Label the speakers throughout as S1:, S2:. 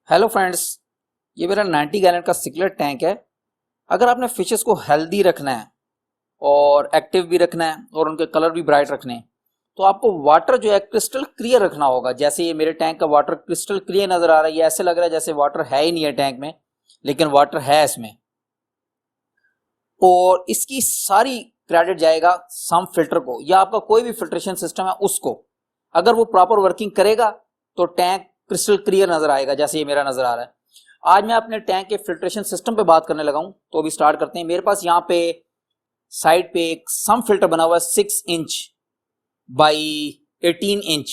S1: Hello friends, ये मेरा 90 gallon का सिकलेट टैंक है। अगर आपने फिशेस को हेल्दी रखना है और एक्टिव भी रखना है और उनके कलर भी ब्राइट रखने हैं तो आपको वाटर जो है क्रिस्टल क्लियर रखना होगा। जैसे ये मेरे टैंक का वाटर क्रिस्टल क्लियर नज़र आ रहा है, ये ऐसे लग रहा है जैसे वाटर है ही नहीं है टैंक में, लेकिन वाटर है इसमें। और इसकी सारी क्रेडिट जाएगा सम फिल्टर को या आपका कोई भी फिल्ट्रेशन सिस्टम है उसको। अगर वो प्रॉपर वर्किंग करेगा तो टैंक क्रिस्टल क्लियर नजर आएगा जैसे ये मेरा नजर आ रहा है। आज मैं अपने टैंक के फिल्ट्रेशन सिस्टम पे बात करने लगा हूं, तो अभी स्टार्ट करते हैं। मेरे पास यहाँ पे साइड पे एक सम फिल्टर बना हुआ है 6 इंच बाई 18 इंच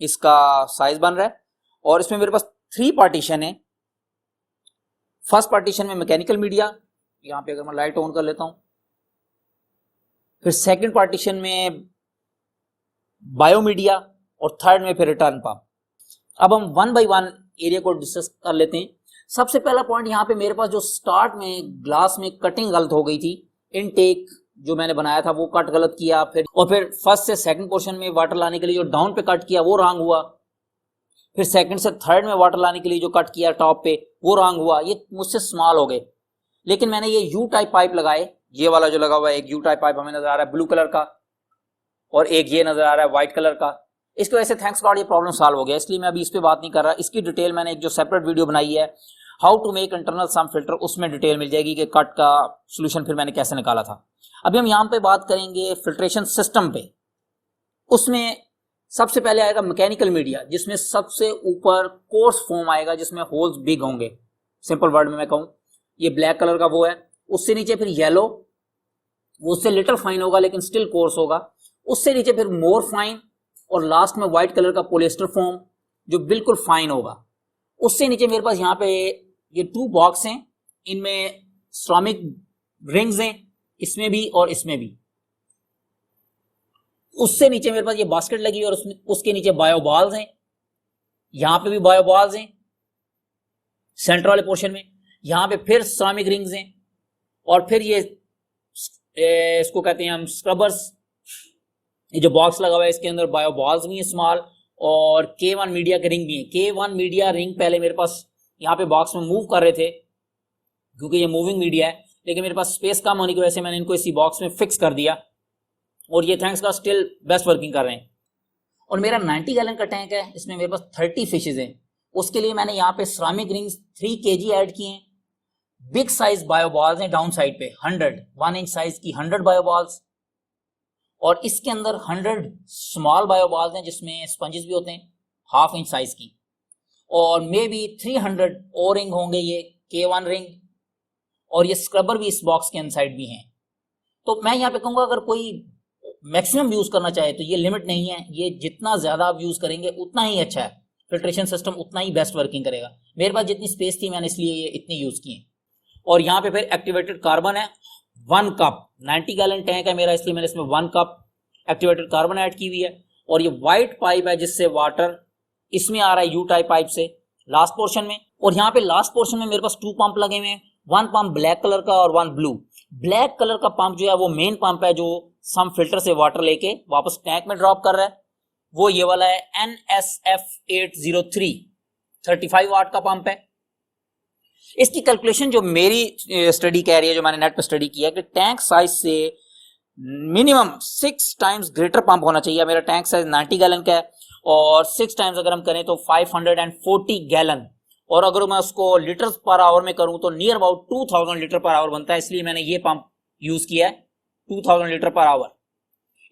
S1: इसका साइज बन रहा है। और इसमें मेरे पास 3 पार्टीशन है। फर्स्ट पार्टीशन में मैकेनिकल मीडिया, यहाँ पे अगर मैं लाइट ऑन कर लेता हूं, फिर सेकंड पार्टीशन में बायोमीडिया और थर्ड में फिर रिटर्न पंप। अब हम 1 बाई 1 एरिया को डिस्कस कर लेते हैं। सबसे पहला पॉइंट यहाँ पे मेरे पास जो स्टार्ट में ग्लास में कटिंग गलत हो गई थी, इनटेक जो मैंने बनाया था वो कट गलत किया, फिर फर्स्ट से सेकंड पोर्शन में वाटर लाने के लिए जो डाउन पे कट किया वो रॉन्ग हुआ, फिर सेकंड से थर्ड में वाटर लाने के लिए जो कट किया टॉप पे वो रॉन्ग हुआ। ये मुझसे स्मॉल हो गए, लेकिन मैंने ये यू टाइप पाइप लगाए। ये वाला जो लगा हुआ है एक यू टाइप पाइप हमें नजर आ रहा है ब्लू कलर का, और एक ये नजर आ रहा है व्हाइट कलर का। इसकी वजह से थैंक्स गॉड ये प्रॉब्लम सॉल्व हो गया, इसलिए मैं अभी इस पे बात नहीं कर रहा। इसकी डिटेल मैंने एक जो सेपरेट वीडियो बनाई है how to make internal some filter, उसमें डिटेल मिल जाएगी कि कट का सोल्यूशन फिर मैंने कैसे निकाला था। अभी हम यहाँ पे बात करेंगे फिल्ट्रेशन सिस्टम पे। उसमें सबसे पहले आएगा मैकेनिकल मीडिया, जिसमें सबसे ऊपर कोर्स फोम आएगा जिसमें होल्स बिग होंगे। सिंपल वर्ड में मैं कहूँ, ये ब्लैक कलर का वो है। उससे नीचे फिर येलो, वो उससे लिटिल फाइन होगा लेकिन स्टिल कोर्स होगा। उससे नीचे फिर मोर फाइन, और लास्ट में व्हाइट कलर का पॉलिएस्टर फोम जो बिल्कुल फाइन होगा। उससे नीचे मेरे पास यहाँ पे ये 2 बॉक्स हैं, इनमें सिरेमिक रिंग्स हैं, इसमें भी और इसमें भी। उससे नीचे मेरे पास ये बास्केट लगी है और उसके नीचे बायो बॉल्स हैं, यहाँ पे भी बायो बॉल्स हैं सेंटर वाले पोर्शन में। यहाँ पे फिर सिरेमिक रिंग्स हैं, और फिर ये इसको कहते हैं हम स्क्रबर्स। ये जो बॉक्स लगा हुआ है इसके अंदर बायो बॉल्स भी हैं स्मॉल, और K1 मीडिया के रिंग भी है। K1 मीडिया रिंग पहले मेरे पास यहाँ पे बॉक्स में मूव कर रहे थे क्योंकि ये मूविंग मीडिया है, लेकिन मेरे पास स्पेस कम होने की वजह से मैंने इनको इसी बॉक्स में फिक्स कर दिया, और ये थैंक्स का स्टिल बेस्ट वर्किंग कर रहे हैं। और मेरा 90 गैलन का टैंक है, इसमें मेरे पास 30 फिशेज हैं। उसके लिए मैंने यहाँ पे सिरेमिक रिंग्स 3 kg ऐड किए हैं। बिग साइज बायो बॉल्स हैं डाउन साइड पे 1 इंच साइज की 100 बायो बॉल्स, और इसके अंदर 100 स्मॉल बायो बॉल्स हैं जिसमें स्पंजेस भी होते हैं 1/2 इंच साइज की, और मे बी 300 और रिंग होंगे ये K1 रिंग, और ये स्क्रबर भी इस बॉक्स के इनसाइड भी हैं। तो मैं यहाँ पे कहूँगा अगर कोई मैक्सिमम यूज करना चाहे तो ये लिमिट नहीं है, ये जितना ज्यादा आप यूज करेंगे उतना ही अच्छा है, फिल्ट्रेशन सिस्टम उतना ही बेस्ट वर्किंग करेगा। मेरे पास जितनी स्पेस थी मैंने इसलिए ये इतनी यूज किए। और यहाँ पे फिर एक्टिवेटेड कार्बन है 1 कप। 90 गैलन टैंक है मेरा, इसलिए मैंने इसमें 1 कप एक्टिवेटेड कार्बन ऐड की हुई है। और ये व्हाइट पाइप है जिससे वाटर इसमें आ रहा है यू टाइप पाइप से लास्ट पोर्शन में। और यहाँ पे लास्ट पोर्शन में मेरे पास 2 पंप लगे हुए हैं, 1 पंप ब्लैक कलर का और 1 ब्लू। ब्लैक कलर का पंप जो है वो मेन पंप है जो सम फिल्टर से वाटर लेके वापस टैंक में ड्रॉप कर रहा है, वो ये वाला है NSF803 35 वाट का पंप है। इसकी कैलकुलेशन जो मेरी स्टडी कह रही है, जो मैंने नेट पर स्टडी किया है, कि टैंक साइज से मिनिमम 6 टाइम्स ग्रेटर पंप होना चाहिए। मेरा टैंक साइज 90 गैलन का है, और 6 टाइम्स अगर हम करें तो 540 गैलन, और अगर मैं उसको लीटर पर आवर में करूं तो near about 2000 litre per hour बनता है। इसलिए मैंने ये पंप यूज किया है 2000 लीटर पर आवर।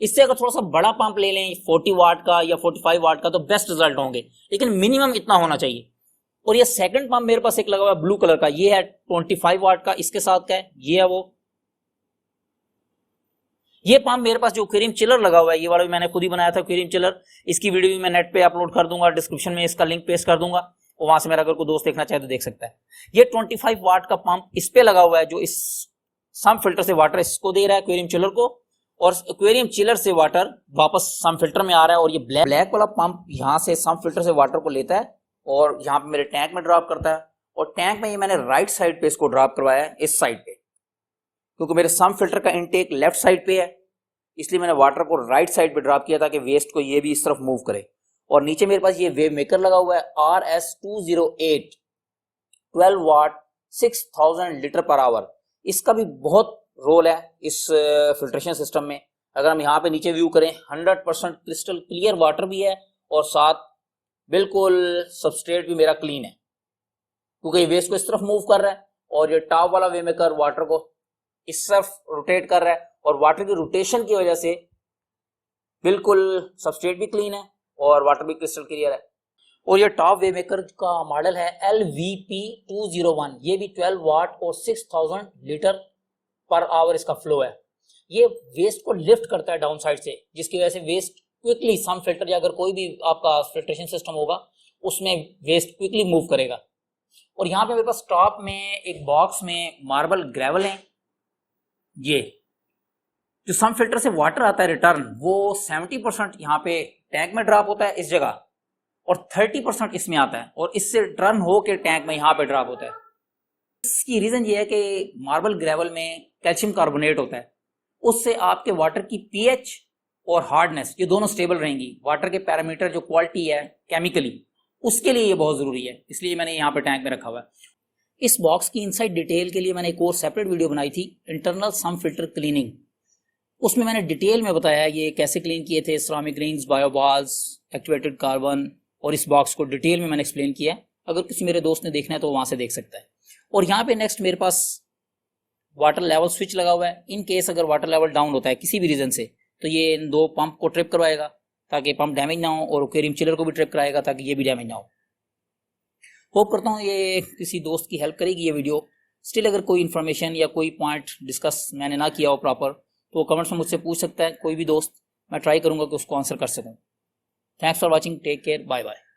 S1: इससे अगर थोड़ा सा बड़ा पंप ले लें 40 वाट का या 45 वाट का तो बेस्ट रिजल्ट होंगे, लेकिन मिनिमम इतना होना चाहिए। और ये सेकंड पंप मेरे पास एक लगा हुआ है ब्लू कलर का, ये है 25 वाट का, इसके साथ का है, ये है वो। ये पंप मेरे पास जो क्रीम चिलर लगा हुआ है, ये वाला भी मैंने खुद ही बनाया था क्रीम चिलर। इसकी वीडियो भी मैं नेट पे अपलोड कर दूंगा, डिस्क्रिप्शन में इसका लिंक पेस्ट कर दूंगा, और वहां से मेरा अगर कोई दोस्त देखना चाहे तो देख सकता है। ये 25 वाट का पंप इस पे लगा हुआ है जो इस सम फिल्टर से वाटर इसको दे रहा है एक्वेरियम चिलर को, और एक्वेरियम चिलर से वाटर वापस सम फिल्टर में आ रहा है। और ये ब्लैक वाला पंप यहाँ से सम फिल्टर से वाटर को लेता है और यहाँ पे मेरे टैंक में ड्रॉप करता है। और टैंक में ये मैंने राइट साइड पे इसको ड्रॉप करवाया है, इस साइड पे, क्योंकि मेरे सम फिल्टर का इनटेक लेफ्ट साइड पे है, इसलिए मैंने वाटर को राइट साइड पे ड्रॉप किया ताकि वेस्ट को ये भी इस तरफ मूव करे। और नीचे मेरे पास ये वेव मेकर लगा हुआ है RS208 12 वाट 6000 लीटर पर आवर। इसका भी बहुत रोल है इस फिल्ट्रेशन सिस्टम में। अगर हम यहाँ पे नीचे व्यू करें 100% क्रिस्टल क्लियर वाटर भी है और साथ बिल्कुल सबस्ट्रेट भी मेरा क्लीन है, क्योंकि वेस्ट को इस तरफ मूव कर रहा है और ये टॉप वाला वे मेकर वाटर को इस तरफ रोटेट कर रहा है और वाटर की रोटेशन की वजह से बिल्कुल सबस्ट्रेट भी क्लीन है और वाटर भी क्रिस्टल क्लियर है। और ये टॉप वे मेकर का मॉडल है LVP201। ये भी 12 वाट और 6000 लीटर पर आवर इसका फ्लो है। ये वेस्ट को लिफ्ट करता है डाउन साइड से, जिसकी वजह से वेस्ट क्विकली, सम फिल्टर या अगर कोई भी आपका फिल्ट्रेशन सिस्टम होगा उसमें वेस्ट क्विकली मूव करेगा। और यहाँ पे मेरे पास टॉप में एक बॉक्स में मार्बल ग्रेवल है। ये जो सम फिल्टर से वाटर आता है रिटर्न, वो 70% यहाँ पे टैंक में ड्रॉप होता है इस जगह और 30% इसमें आता है और इससे टर्न हो के टैंक में यहाँ पे ड्रॉप होता है। इसकी रीजन ये है कि मार्बल ग्रेवल में कैल्शियम कार्बोनेट होता है, उससे आपके वाटर की पीएच और हार्डनेस ये दोनों स्टेबल रहेंगी। वाटर के पैरामीटर जो क्वालिटी है केमिकली, उसके लिए ये बहुत जरूरी है, इसलिए मैंने यहाँ पे टैंक में रखा हुआ है। इस बॉक्स की इनसाइड डिटेल के लिए मैंने एक और सेपरेट वीडियो बनाई थी, इंटरनल सम फिल्टर क्लीनिंग। उसमें मैंने डिटेल में बताया ये कैसे क्लीन किए थे, सिरेमिक रिंग्स, बायोबाल्स, एक्टिवेटेड कार्बन, और इस बॉक्स को डिटेल में मैंने एक्सप्लेन किया है। अगर किसी मेरे दोस्त ने देखना है तो वहां से देख सकता है। और यहाँ पे नेक्स्ट मेरे पास वाटर लेवल स्विच लगा हुआ है। इन केस अगर वाटर लेवल डाउन होता है किसी भी रीजन से, तो ये इन दो पंप को ट्रिप करवाएगा ताकि पंप डैमेज ना हो, और एक्वेरियम चिलर को भी ट्रिप कराएगा ताकि ये भी डैमेज ना हो। होप करता हूँ ये किसी दोस्त की हेल्प करेगी ये वीडियो। स्टिल अगर कोई इन्फॉर्मेशन या कोई पॉइंट डिस्कस मैंने ना किया हो प्रॉपर, तो कमेंट्स में मुझसे पूछ सकता है कोई भी दोस्त। मैं ट्राई करूंगा कि उसको आंसर कर सकूं। Thanks for watching, take care, bye bye.